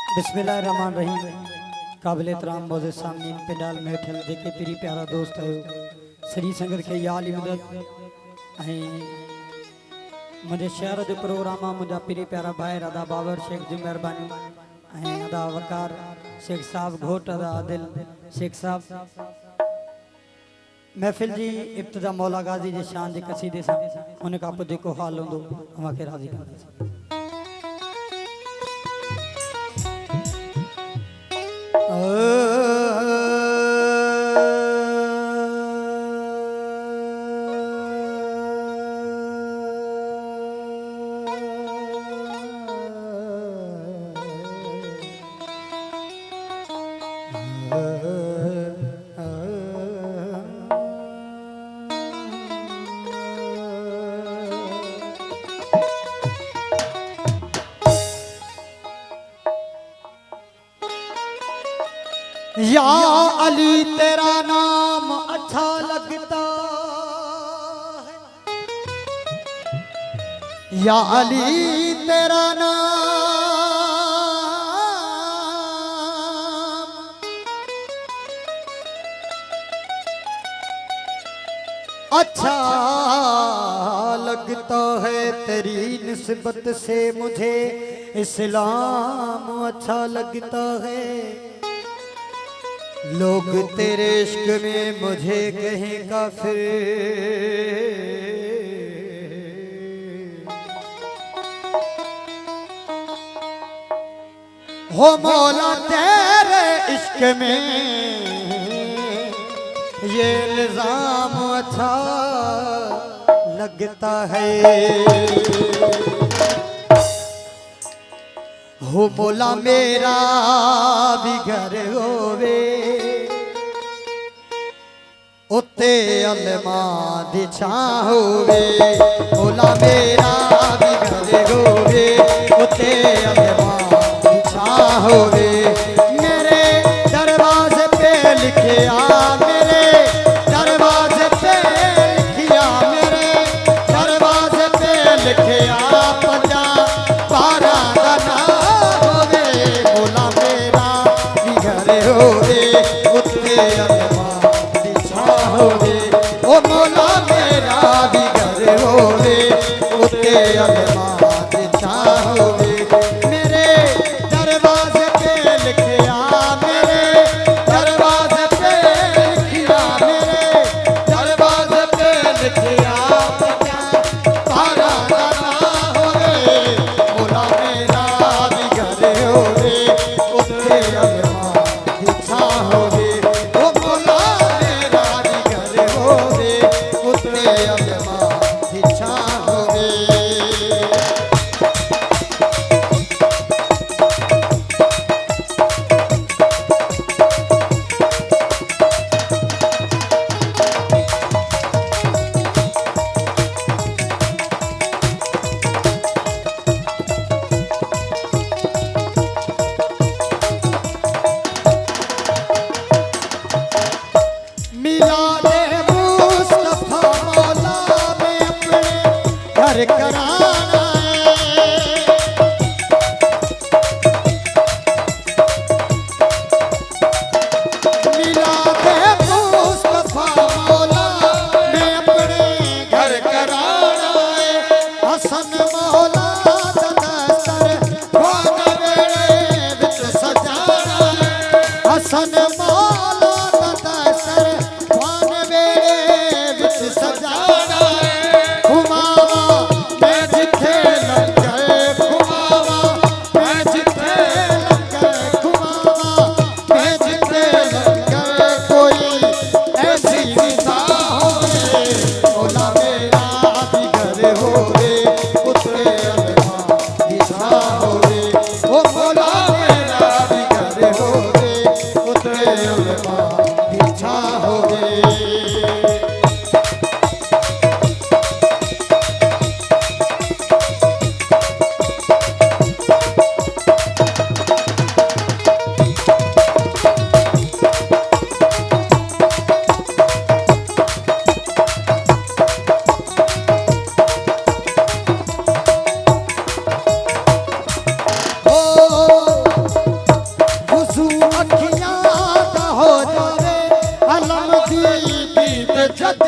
बिस्मिल्लाहिर्रहमानिर्रहीम। काबिल एहतराम मौजूद सामने पेंडाल में ठल जेके पिरी प्यारा दोस्त आयो श्री संगत के याली मदद मुझे शहर जो प्रोग्राम मुझा पिरी प्यारा भाई अदा बाबर शेख जी मेहरबानी अदा वकार शेख साहब घोट अदा आदिल शेख साहब महफिल जी इब्तिदा मौला गाजी जी शान जी कसीदे सां उन का पोइ जेको हाल हूंदो अवांखे राज़ी कंदासीं। या अली तेरा नाम अच्छा लगता है, या अली तेरा नाम अच्छा लगता है, तेरी निस्बत से मुझे इस्लाम अच्छा लगता है। लोग तेरे इश्क में मुझे कहें काफिर, हो मौला तेरे इश्क में ये इल्जाम अच्छा लगता है। हो मौला मेरा भी घर होवे उते अलमा दी छां होवे, मौला मेरा भी घर होवे उते अलमा दी छां होवे। मेरे दरवाजे पे लिखिया, मेरे दरवाजे पे लिखिया, मेरे दरवाजे पे लिखिया पंजा बारा दा नाम होवे, मौला मेरा भी घर होवे उते अलमा होवे, ओ मौला मेरा भी घर होवे उते अलमा दी छां होवे। मेरे दरवाजे पे लिखिया, मेरे दरवाजे पे लिखिया, मेरे दरवाजे पे लिखिया तारा ना होवे, मौला मेरा भी घर होवे उते अलमा दी छां होवे, ओ मौला मेरा होवे उते अलमा दी छां होवे।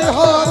हरे